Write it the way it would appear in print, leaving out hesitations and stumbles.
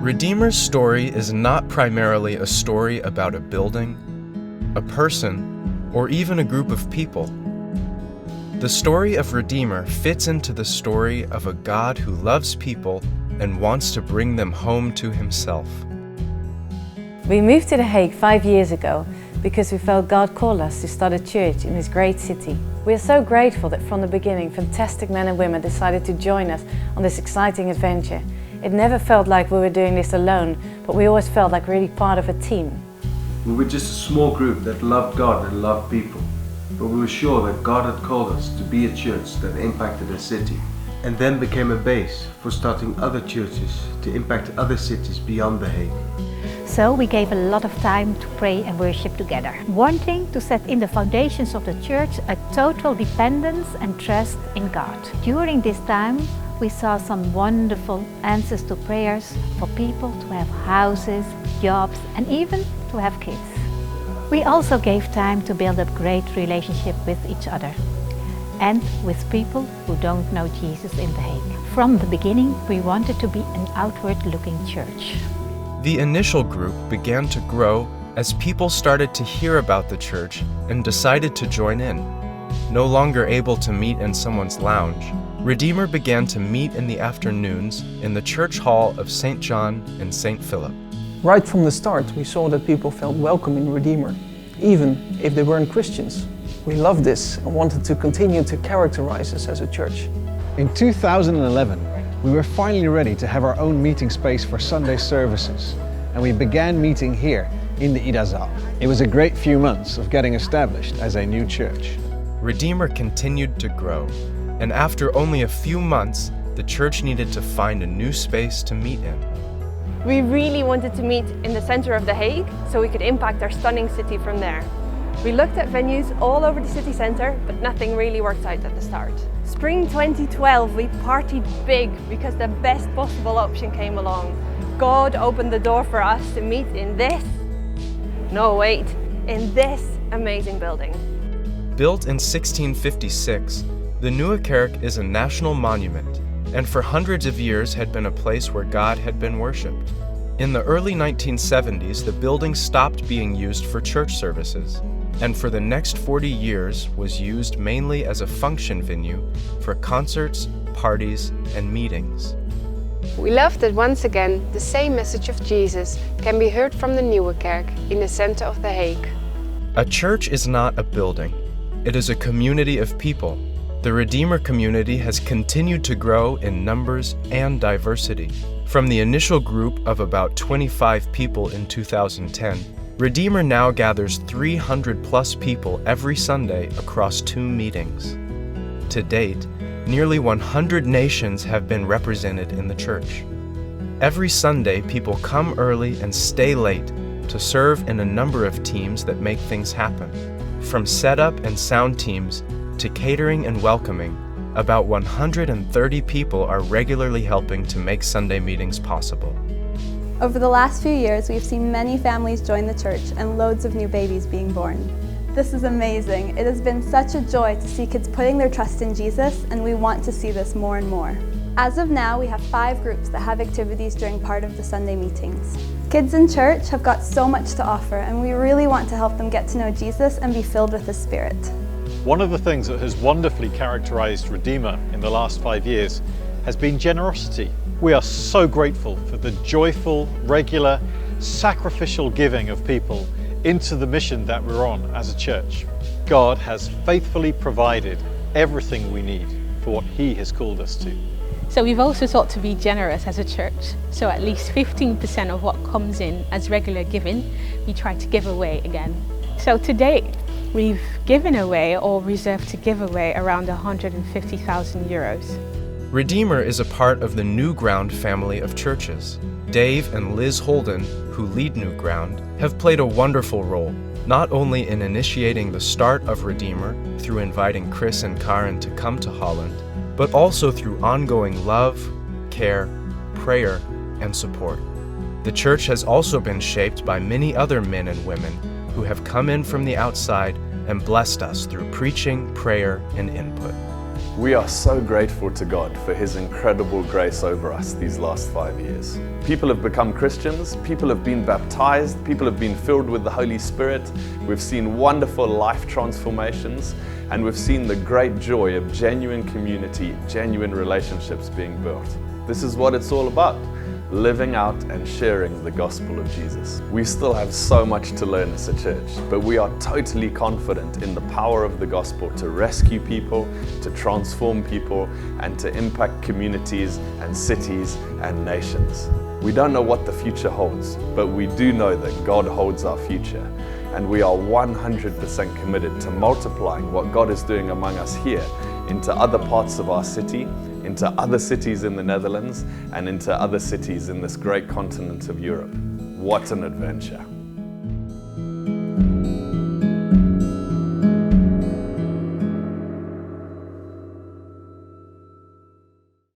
Redeemer's story is not primarily a story about a building, a person, or even a group of people. The story of Redeemer fits into the story of a God who loves people and wants to bring them home to himself. We moved to The Hague 5 years ago because we felt God called us to start a church in this great city. We are so grateful that from the beginning, fantastic men and women decided to join us on this exciting adventure. It never felt like we were doing this alone, but we always felt like really part of a team. We were just a small group that loved God and loved people, but we were sure that God had called us to be a church that impacted a city, and then became a base for starting other churches to impact other cities beyond The Hague. So we gave a lot of time to pray and worship together, wanting to set in the foundations of the church a total dependence and trust in God. During this time, we saw some wonderful answers to prayers for people to have houses, jobs, and even to have kids. We also gave time to build up great relationship with each other and with people who don't know Jesus in The Hague. From the beginning, we wanted to be an outward-looking church. The initial group began to grow as people started to hear about the church and decided to join in. No longer able to meet in someone's lounge, Redeemer began to meet in the afternoons in the church hall of St. John and St. Philip. Right from the start, we saw that people felt welcome in Redeemer, even if they weren't Christians. We loved this and wanted to continue to characterize us as a church. In 2011, we were finally ready to have our own meeting space for Sunday services, and we began meeting here in the Idazaal. It was a great few months of getting established as a new church. Redeemer continued to grow, and after only a few months, the church needed to find a new space to meet in. We really wanted to meet in the center of The Hague so we could impact our stunning city from there. We looked at venues all over the city center, but nothing really worked out at the start. Spring 2012, we partied big because the best possible option came along. God opened the door for us to meet in this amazing building. Built in 1656, the Nieuwe Kerk is a national monument, and for hundreds of years had been a place where God had been worshipped. In the early 1970s, the building stopped being used for church services, and for the next 40 years was used mainly as a function venue for concerts, parties, and meetings. We love that once again the same message of Jesus can be heard from the Nieuwe Kerk in the center of The Hague. A church is not a building. It is a community of people. The Redeemer community has continued to grow in numbers and diversity. From the initial group of about 25 people in 2010, Redeemer now gathers 300 plus people every Sunday across 2 meetings. To date, nearly 100 nations have been represented in the church. Every Sunday, people come early and stay late to serve in a number of teams that make things happen. From setup and sound teams to catering and welcoming, about 130 people are regularly helping to make Sunday meetings possible. Over the last few years, we've seen many families join the church and loads of new babies being born. This is amazing. It has been such a joy to see kids putting their trust in Jesus, and we want to see this more and more. As of now, we have 5 groups that have activities during part of the Sunday meetings. Kids in church have got so much to offer, and we really want to help them get to know Jesus and be filled with His Spirit. One of the things that has wonderfully characterized Redeemer in the last 5 years has been generosity. We are so grateful for the joyful, regular, sacrificial giving of people into the mission that we're on as a church. God has faithfully provided everything we need for what He has called us to. So we've also sought to be generous as a church. So at least 15% of what comes in as regular giving, we try to give away again. So to date, we've given away or reserved to give away around 150,000 euros. Redeemer is a part of the New Ground family of churches. Dave and Liz Holden, who lead New Ground, have played a wonderful role, not only in initiating the start of Redeemer through inviting Chris and Karen to come to Holland, but also through ongoing love, care, prayer, and support. The church has also been shaped by many other men and women who have come in from the outside and blessed us through preaching, prayer, and input. We are so grateful to God for His incredible grace over us these last 5 years. People have become Christians, people have been baptized, people have been filled with the Holy Spirit. We've seen wonderful life transformations, and we've seen the great joy of genuine community, genuine relationships being built. This is what it's all about. Living out and sharing the gospel of Jesus. We still have so much to learn as a church, but we are totally confident in the power of the gospel to rescue people, to transform people, and to impact communities and cities and nations. We don't know what the future holds, but we do know that God holds our future, and we are 100% committed to multiplying what God is doing among us here into other parts of our city, into other cities in the Netherlands, and into other cities in this great continent of Europe. What an adventure!